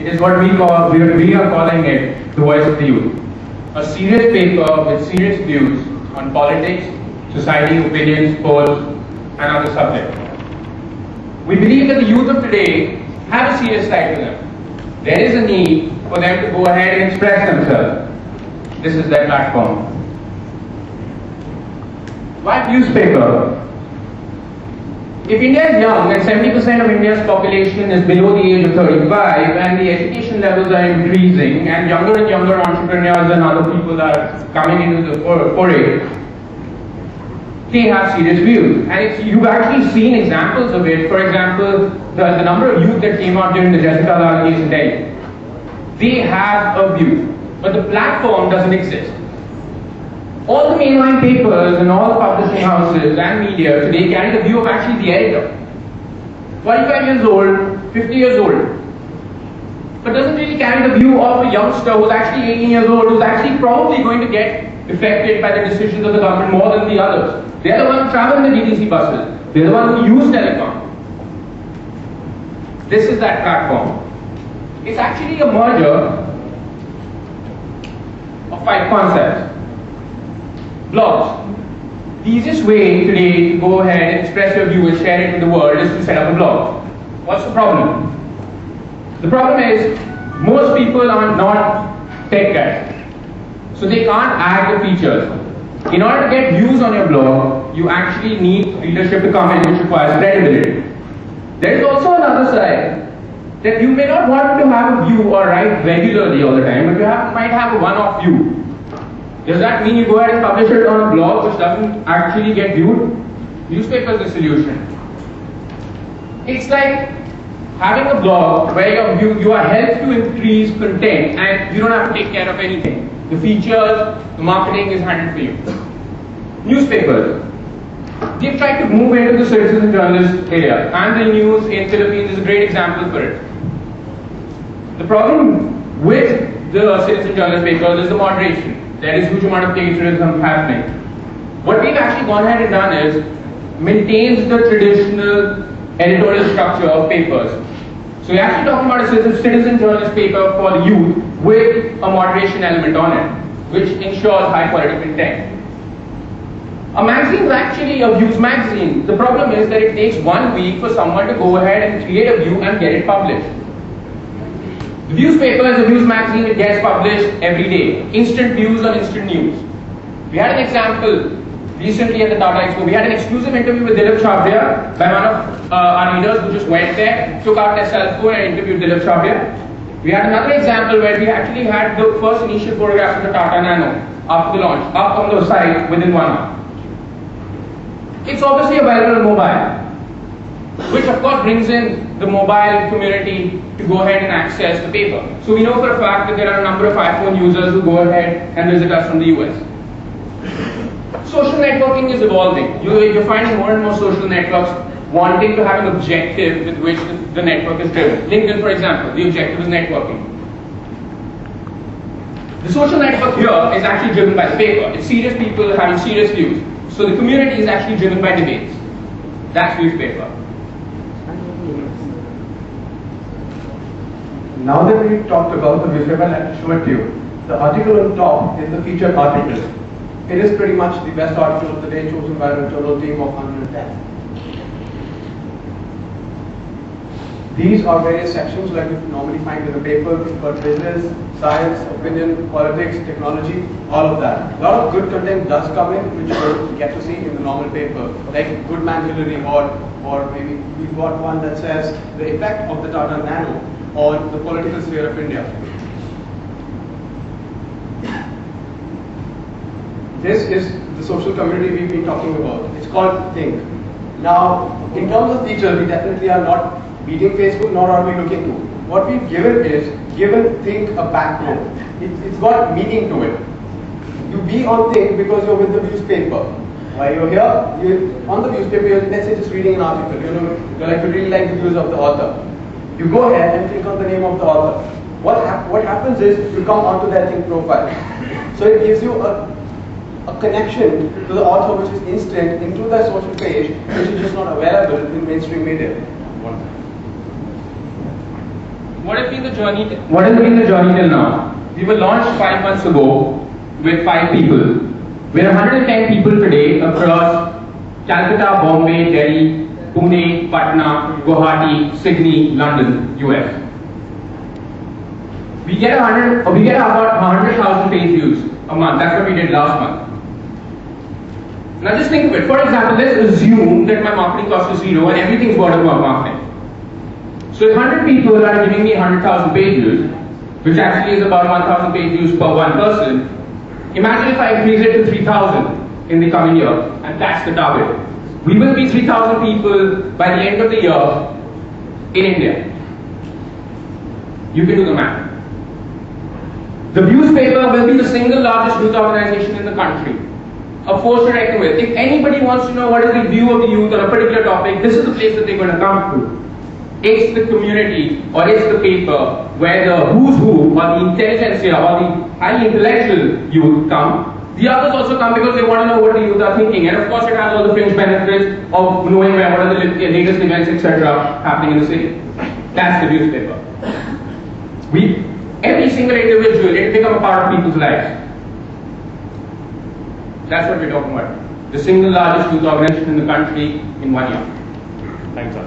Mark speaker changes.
Speaker 1: is what we are calling it the voice of the youth. A serious paper with serious views on politics, society, opinions, polls, and other subjects. We believe that the youth of today have a serious side to them. There is a need for them to go ahead and express themselves. This is their platform. Why newspaper? If India is young and 70% of India's population is below the age of 35 and the education levels are increasing and younger entrepreneurs and other people are coming into the foray, they have serious views. And you've actually seen examples of it. For example, the number of youth that came out during the Jessica Lal case in Delhi. They have a view, but the platform doesn't exist. All the mainline papers and all the publishing houses and media today carry the view of actually the editor. 45 years old, 50 years old. But doesn't really carry the view of a youngster who's actually 18 years old, who's actually probably going to get affected by the decisions of the government more than the others. They're the ones who travel in the DTC buses. They're the ones who use telecom. This is that platform. It's actually a merger of 5 concepts. Blogs. The easiest way today to go ahead and express your view and share it with the world is to set up a blog. What's the problem? The problem is most people are not tech guys. So they can't add the features. In order to get views on your blog, you actually need readership to come in, which requires credibility. There is also another side that you may not want to have a view or write regularly all the time, but you might have a one-off view. Does that mean you go ahead and publish it on a blog which doesn't actually get viewed? Newspaper is the solution. It's like having a blog where you are helped to increase content and you don't have to take care of anything. The features, the marketing is handled for you. Newspapers. They've tried to move into the citizen and journalist area, and the news in Philippines is a great example for it. The problem with the citizen journalist papers is the moderation. There is a huge amount of plagiarism happening. What we've actually gone ahead and done is maintains the traditional editorial structure of papers. So we're actually talking about a citizen journalist paper for the youth with a moderation element on it, which ensures high quality content. A magazine is actually a views magazine. The problem is that it takes 1 week for someone to go ahead and create a view and get it published. The newspaper is a news magazine that gets published every day. Instant views on instant news. We had an example recently at the Tata Expo. We had an exclusive interview with Dilip Chabria by one of our readers who just went there, took out their cell phone and interviewed Dilip Chabria. We had another example where we actually had the first initial photographs of the Tata Nano after the launch, up on the site within 1 hour. It's obviously available on mobile, which of course brings in the mobile community to go ahead and access the paper. So we know for a fact that there are a number of iPhone users who go ahead and visit us from the US. Social networking is evolving. You're finding more and more social networks wanting to have an objective with which the network is driven. LinkedIn, for example, the objective is networking. The social network here is actually driven by the paper. It's serious people having serious views. So the community is actually driven by debates. That's newspaper.
Speaker 2: Now that we've talked about the newspaper, let me show it to you. The article on top is the featured article. It is pretty much the best article of the day chosen by an internal team of 110. These are various sections like you normally find in a paper. We've got business, science, opinion, politics, technology, all of that. A lot of good content does come in, which you get to see in the normal paper, like Good Man Hillary, or maybe we've got one that says the effect of the Tata Nano on the political sphere of India. This is the social community we've been talking about. It's called Think. Now, in terms of features, we definitely are not beating Facebook, nor are we looking to. What we've given is, Think a backbone. It's got meaning to it. You be on Think because you're with the newspaper. While you're here, you're on the newspaper, you're, let's say, just reading an article. You really like the views of the author. You go ahead and click on the name of the author. What happens is, you come onto their Think profile. So it gives you a connection to the author which is instant into their social page, which is just not available in mainstream media.
Speaker 1: what has been the journey till now? We were launched 5 months ago with 5 people. We're 110 people today across Calcutta, Bombay, Delhi, Pune, Patna, Guwahati, Sydney, London, US. We get about 100,000 page views a month. That's what we did last month. Now just think of it. For example, let's assume that my marketing cost is 0 and everything's word of mouth marketing. So if 100 people are giving me 100,000 page views, which actually is about 1,000 page views per one person, imagine if I increase it to 3,000 in the coming year, and that's the target. We will be 3,000 people by the end of the year in India. You can do the math. The TheViewsPaper will be the single largest youth organization in the country. A force to reckon with. If anybody wants to know what is the view of the youth on a particular topic, this is the place that they're going to come to. It's the community, or it's the paper, where the who's who, or the intelligentsia, or the highly intellectual youth come. The others also come because they want to know what the youth are thinking. And of course it has all the fringe benefits of knowing what are the latest events, etc. happening in the city. That's the TheViewsPaper. Every single individual, it will become a part of people's lives. That's what we're talking about. The single largest youth organization in the country in 1 year. Thanks, sir.